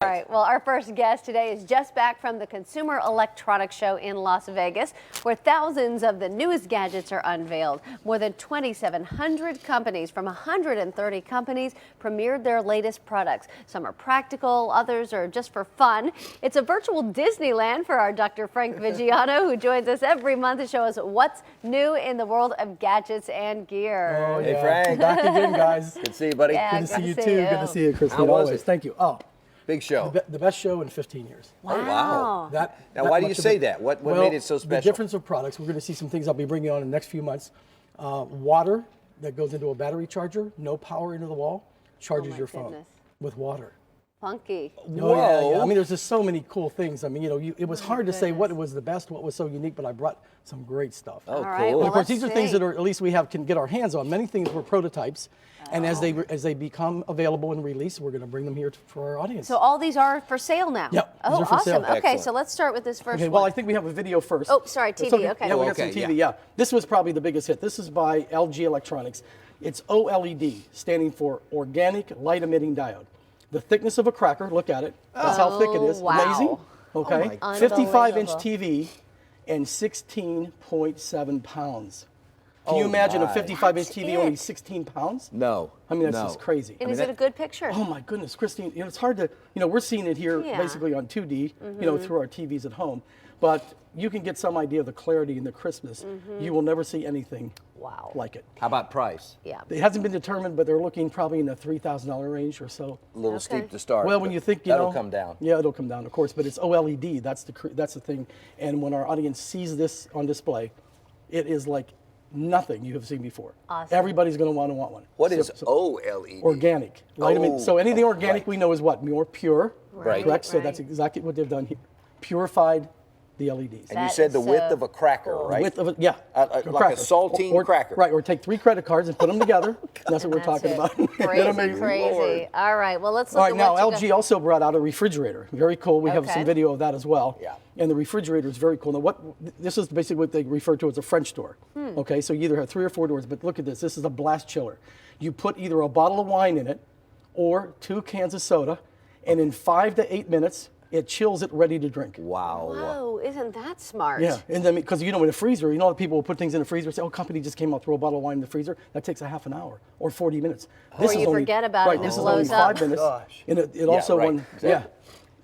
All right, well, our first guest today is just back from the Consumer Electronics Show in Las Vegas, where thousands of the newest gadgets are unveiled. More than 2,700 companies from 130 companies premiered their latest products. Some are practical, others are just for fun. It's a virtual Disneyland for our Dr. Frank Vigiano, who joins us every month to show us what's new in the world of gadgets and gear. Oh, Hey, yeah. Frank. Back again, guys. Good to see you, buddy. Yeah, Good to see you, too. Good to see you, Christine. How was Always. it? Thank you. Oh, Big show. the best show in 15 years. Oh, wow. Now, why do you much of say it. that? What Well, made it so special? The difference of products. We're going to see some things I'll be bringing on in the next few months. Water that goes into a battery charger, no power into the wall, charges your phone with water. Funky. Oh, yeah. I mean, there's just so many cool things. I mean, you know, it was hard to say what was the best, what was so unique, but I brought some great stuff. Oh, right, cool. well, And of course, let's these are things see. that are, at least we can get our hands on. Many things were prototypes, and as they become available and released, we're going to bring them here for our audience. So all these are for sale now? Yep, these Oh, are for awesome. sale. Okay, Excellent. so let's start with this first Okay, one. well, I think we have a video first. Oh, sorry, That's TV, okay. Yeah, we Oh, got some okay, TV, yeah. This was probably the biggest hit. This is by LG Electronics. It's OLED, standing for Organic Light Emitting Diode. The thickness of a cracker, look at it. That's how thick it is. wow. Amazing. Okay. my 55-inch Unbelievable. TV and 16.7 pounds. Can you Oh, imagine a my. 55-inch That's TV only it. 16 pounds? No. I mean, that's no. just crazy. And is it a good picture? Oh my goodness, Christine, you know, it's hard to, you know, we're seeing it here Yeah. basically on 2D, you know, through our TVs at home, but you can get some idea of the clarity and the crispness. You will never see anything Wow. like it. How about price? Yeah. It hasn't been determined, but they're looking probably in the $3,000 range or so. A little Okay. steep to start. Well, when but you think, you that'll know, come down. Yeah, it'll come down, of course, but it's OLED. That's the thing. And when our audience sees this on display, it is like nothing you have seen before. Awesome. Everybody's going to want one. What is So- OLED? Organic. Oh, so anything organic right. we know is what? More pure. Right. Correct? So that's right. exactly what they've done here. Purified the LEDs. And you That said is the width so of a cracker, cool. right? Width of it, yeah. Like a cracker. saltine cracker. Right, or take 3 credit cards and put them together. That's what we're That's talking it. about. Isn't that Crazy, amazing? crazy. Lord. All right, well, let's look All right, at now what you LG also brought out a refrigerator. Very cool. We have Okay. some video of that as well. Yeah. And the refrigerator is very cool. Now, this is basically what they refer to as a French door. Okay, so you either have 3 or 4 doors, but look at this. This is a blast chiller. You put either a bottle of wine in it or 2 cans of soda, and in 5 to 8 minutes, it chills it ready to drink. Wow. Whoa, isn't that smart? Yeah, and then because you know in a freezer, you know people will put things in the freezer and say, "Oh, company just came out, throw a bottle of wine in the freezer." That takes a half an hour or 40 minutes. Or you forget about it right, and it this is only blows up. 5 minutes. Gosh. And it also right, won, exactly. yeah.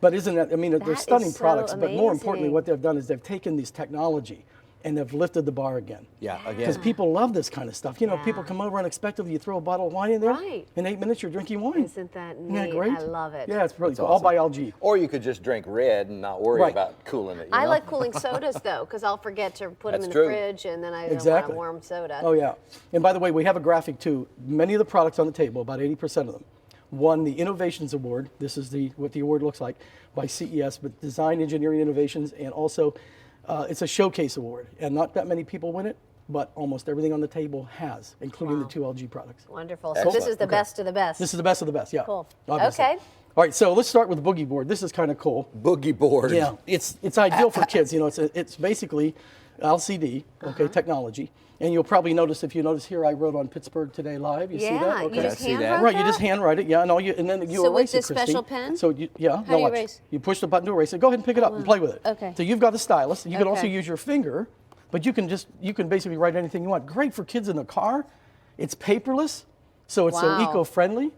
But isn't that? I mean, That they're is stunning so products. But more importantly, amazing. what they've done is they've taken this technology and they've lifted the bar again. Yeah, again. Because people love this kind of stuff. You know, Yeah. people come over unexpectedly, you throw a bottle of wine in there. Right. In 8 minutes, you're drinking wine. Isn't that Isn't that neat? great? I love it. Yeah, it's really That's cool. All awesome. by LG. Or you could just drink red and not worry Right. about cooling it. You I know? like cooling sodas, though, because I'll forget to put them That's in true. the fridge, and then I don't want Exactly. a warm soda. Oh yeah, and by the way, we have a graphic too. Many of the products on the table, about 80% of them, won the Innovations Award. This is what the award looks like by CES, but Design Engineering Innovations, and also it's a showcase award. And not that many people win it, but almost everything on the table has, including the 2 LG products. Wonderful. So this is the best of the best. This is the best of the best, yeah. Cool. Obviously. Okay. All right, so let's start with the Boogie Board. This is kind of cool. Boogie board. Yeah, it's ideal for kids. You know, it's basically LCD, okay, technology. And you'll probably notice, if you notice here, I wrote on Pittsburgh Today Live. You see that? Yeah, Okay. you just I see hand that. wrote Right, that? you just handwrite it, yeah, and then you So with erase this it, Christine. special pen? So you, yeah, do you watch. erase? You push the button to erase it. Go ahead and pick it up and play with it. Okay. So you've got the stylus. You can also Okay. use your finger, but you can basically write anything you want. Great for kids in the car. It's paperless, so it's so Wow. eco-friendly.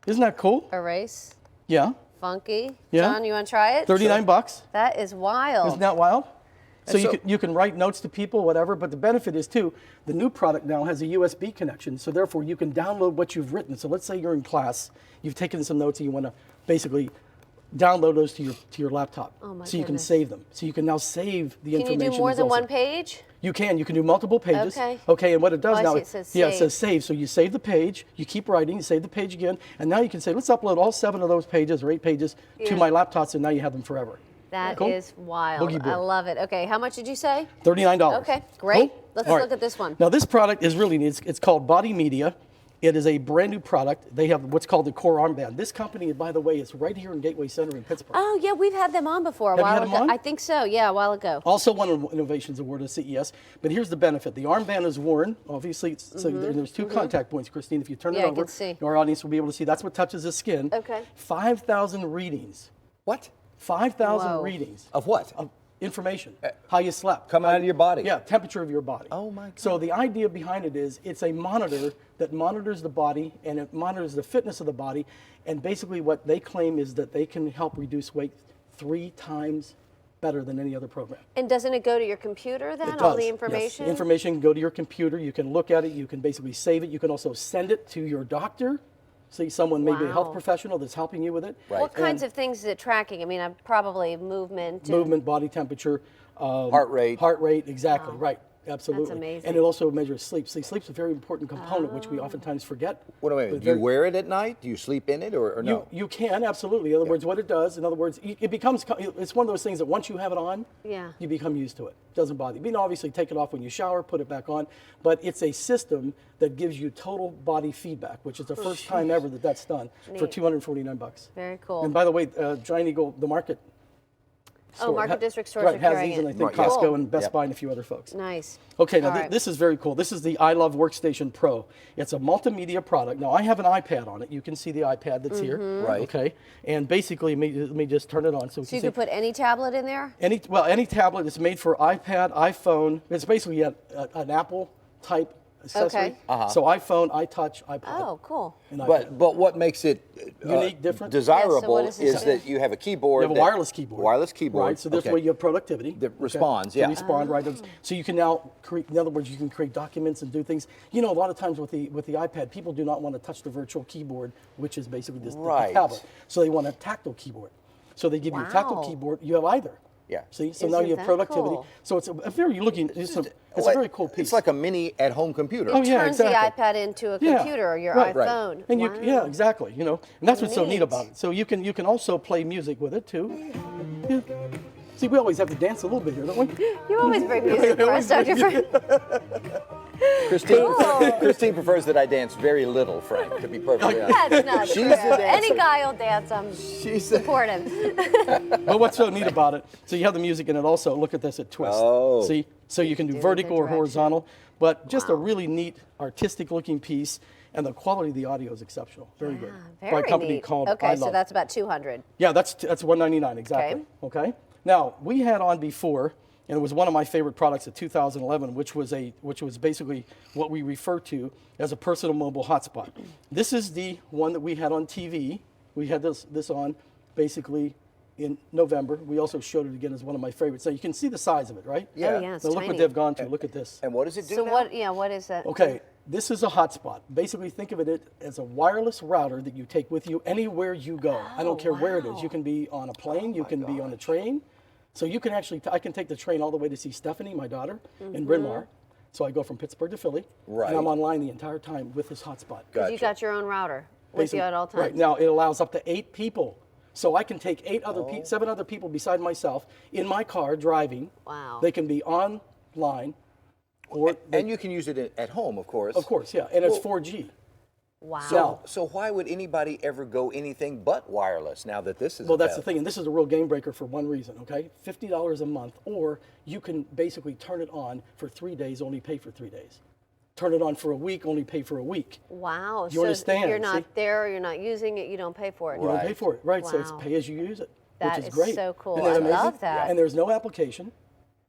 Isn't that cool? Erase. Yeah. Funky. Yeah. John, you want to try it? $39. That is wild. Isn't that wild? So, so- you can write notes to people, whatever, but the benefit is too, the new product now has a USB connection, so therefore you can download what you've written. So let's say you're in class, you've taken some notes and you want to basically download those to your laptop. Oh my so you can goodness. save them. So you can now save the Can information. you do more that's than also- one page? You can do multiple pages. Okay. Okay, and what it does Oh, I now, see, it says yeah, it save. says save. So you save the page, you keep writing, you save the page again, and now you can say, let's upload all 7 of those pages or 8 pages to Yeah. my laptops, and now you have them forever. That Cool? is wild. Boogie I board. love it. Okay, how much did you say? $39. Okay, great. Cool? Let's All right. look at this one. Now this product is really neat. It's called Body Media, It is a brand new product. They have what's called the Core armband. This company, by the way, is right here in Gateway Center in Pittsburgh. Oh, yeah, we've had them on before a Have you while had them ago. on? I think so, yeah, a while ago. Also won an Innovations Award at CES. But here's the benefit. The armband is worn, obviously. So there's two contact points, Christine. If you turn it Yeah, I over, can see. our audience will be able to see. That's what touches the skin. Okay. 5,000 readings. What? 5,000 Whoa. readings. Of what? Of information. How you slept. Come out of your body. Yeah, temperature of your body. Oh my God. So the idea behind it is it's a monitor that monitors the body and it monitors the fitness of the body. And basically what they claim is that they can help reduce weight 3 times better than any other program. And doesn't it go to your computer then, It does. all the Yes. information? Information can go to your computer. You can look at it. You can basically save it. You can also send it to your doctor. See someone, maybe a health Wow. professional that's helping you with it. Right. What kinds of things is it tracking? I mean, probably movement. and- Movement, body temperature. Heart rate. Heart rate, exactly, right. Absolutely. amazing. And it also measures sleep. See, sleep's a very important component, which we oftentimes forget. What do I But mean? Do you very- wear it at night? Do you sleep in it or no? You can, absolutely. In other words, what it does, in other words, it becomes, it's one of those things that once you have it on, Yeah. you become used to it. Doesn't bother you. You can obviously take it off when you shower, put it back on, but it's a system that gives you total body feedback, which is the first time ever that that's done for Neat. $249. Very cool. And by the way, Giant Eagle, the Market store, Market District stores right, are has carrying these, and I it. think Right, yeah. Costco and Best Yep. Buy and a few other folks. Nice. Okay, now All right. this is very cool. This is the I Love Workstation Pro. It's a multimedia product. Now I have an iPad on it. You can see the iPad that's here. Right. Okay. And basically, let me just turn it on so we So can you see. could put any tablet in there? Any tablet is made for iPad, iPhone. It's basically an Apple type accessory. Okay. So iPhone, iTouch, iPod. Oh, cool. and iPad. But what makes it Unique, different? desirable Yeah, so what does it is do? that you have a keyboard. You have a that- wireless keyboard. Wireless keyboard. Right, so this okay. way you have productivity. That responds, To yeah. respond, right. So you can now create, in other words, you can create documents and do things. You know, a lot of times with the iPad, people do not want to touch the virtual keyboard, which is basically this the Right. tablet. So they want a tactile keyboard. So they give you a tactile Wow. keyboard, you have either. Yeah. See, so now Isn't you have that productivity. cool? So it's a very looking, it's a Like- very cool piece. It's like a mini at-home computer. Oh, yeah, Turns exactly. the iPad into a Yeah, computer or your right. Right. iPhone. And Wow. yeah, exactly. You know, and that's what's so neat Neat. about it. So you can also play music with it too. Yeah. See, we always have to dance a little bit here, don't we? You always bring music for us, don't you, Frank? Christine, Christine prefers that I dance very little, Frank, to be perfectly honest. That's not She's true. the dancer. Any guy will dance. I'm She's the- supportive. But what's so neat about it, so you have the music in it also, look at this, it twists. Oh. See, so you can do Do vertical the or direction. horizontal, but just a really neat artistic looking piece, and the quality of the audio is exceptional. Very good. Very By a company neat. called Okay, I so Love. that's about 200. Yeah, that's $199 exactly. Okay. Now we had on before, and it was one of my favorite products of 2011, which was basically what we refer to as a personal mobile hotspot. This is the one that we had on TV. We had this on basically in November. We also showed it again as one of my favorites. So you can see the size of it, right? Yeah. Oh, yeah, it's So look tiny. what they've gone to. Look at this. And what does it do So now? what? Yeah, what is that? Okay, this is a hotspot. Basically, think of it as a wireless router that you take with you anywhere you go. I don't care where it is. You can be on a plane, you can be on a train. So you can actually, I can take the train all the way to see Stephanie, my daughter, in Bryn Mawr. So I go from Pittsburgh to Philly, Right. and I'm online the entire time with this hotspot. Because you Gotcha. got your own router with Basically- you at all times. Right, now it allows up to 8 people. So I can take 7 other people beside myself in my car driving. Wow. They can be online, or And you can use it at home, of course. of course, yeah, and it's Well- 4G. Wow. So why would anybody ever go anything but wireless now that this is Well, that's the available? thing, and this is a real game breaker for one reason, okay? $50 a month, or you can basically turn it on for 3 days, only pay for 3 days. Turn it on for a week, only pay for a week. Wow. You so understand, if you're not see? there, you're not using it, you don't pay for it. You don't pay Right. for it, right? So it's Wow. pay as you use it, That which is is great. so cool. Isn't that I amazing? love that. And there's no application.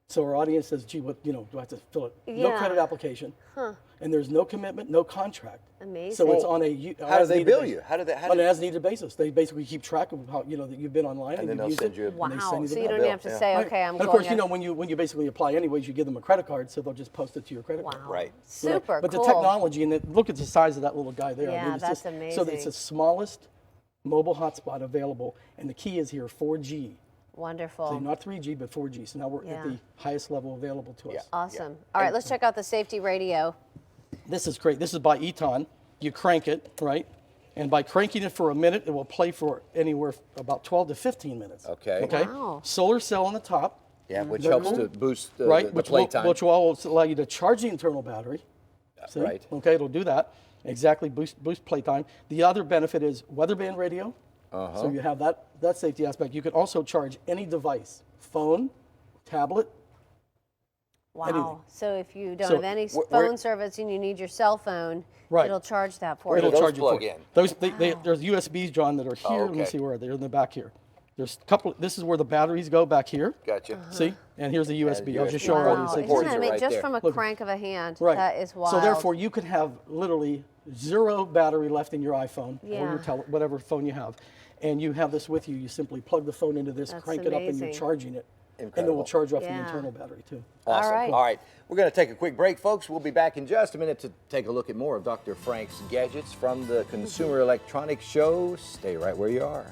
So our audience says, gee, what, do I have to fill it? No Yeah. credit application. And there's no commitment, no contract. Amazing. So it's on a How do they as-needed bill basis. you? How do they- how on do- an as-needed basis. They basically keep track of how, that you've been online And then you've they'll used send it, you a- and they Wow. send So the you bill. don't even have to Yeah. say, Right. okay, I'm And going of course, to- when you basically apply anyways, you give them a credit card, so they'll just post it to your credit card. Wow. Right. Super But cool. the technology and look at the size of that little guy there. Yeah, it's that's So it's amazing. the smallest mobile hotspot available, and the key is here 4G. Wonderful. So not 3G, but 4G. So now we're Yeah. at the highest level available to us. Yeah. Awesome. All right, let's check out the safety radio. This is great. This is by Eton. You crank it, right? And by cranking it for a minute, it will play for anywhere about 12 to 15 minutes. Okay. Okay. Wow. Solar cell on the top. Yeah, which Very helps cool. to boost the Right, which will playtime. allow you to charge the internal battery. See? Right. Okay, it'll do that. Exactly, boost playtime. The other benefit is weather band radio. So you have that safety aspect. You can also charge any device, phone, tablet. Wow. Anything. So if you don't So have any phone service and you need your cell phone, Right. it'll charge that for Where you. do those Charge you plug for it. in? Those, there's USBs, John, that are here. Let me okay. see where they're in the back here. There's a couple. This is where the batteries go back here. Gotcha. See, and here's the USB. I'll just USB. show all Wow, these isn't things. ports that are amazing? right Just there. from a Look. crank of a hand, Right. that is wild. So therefore, you could have literally 0 battery left in your iPhone or Yeah. your whatever phone you have, and you have this with you. You simply plug the phone into this, That's crank it up, and amazing. you're charging it. And Incredible. it will charge off the Yeah. internal battery too. Awesome. All right. All right. We're going to take a quick break, folks. We'll be back in just a minute to take a look at more of Dr. Frank's gadgets from the Consumer Electronics Show. Stay right where you are.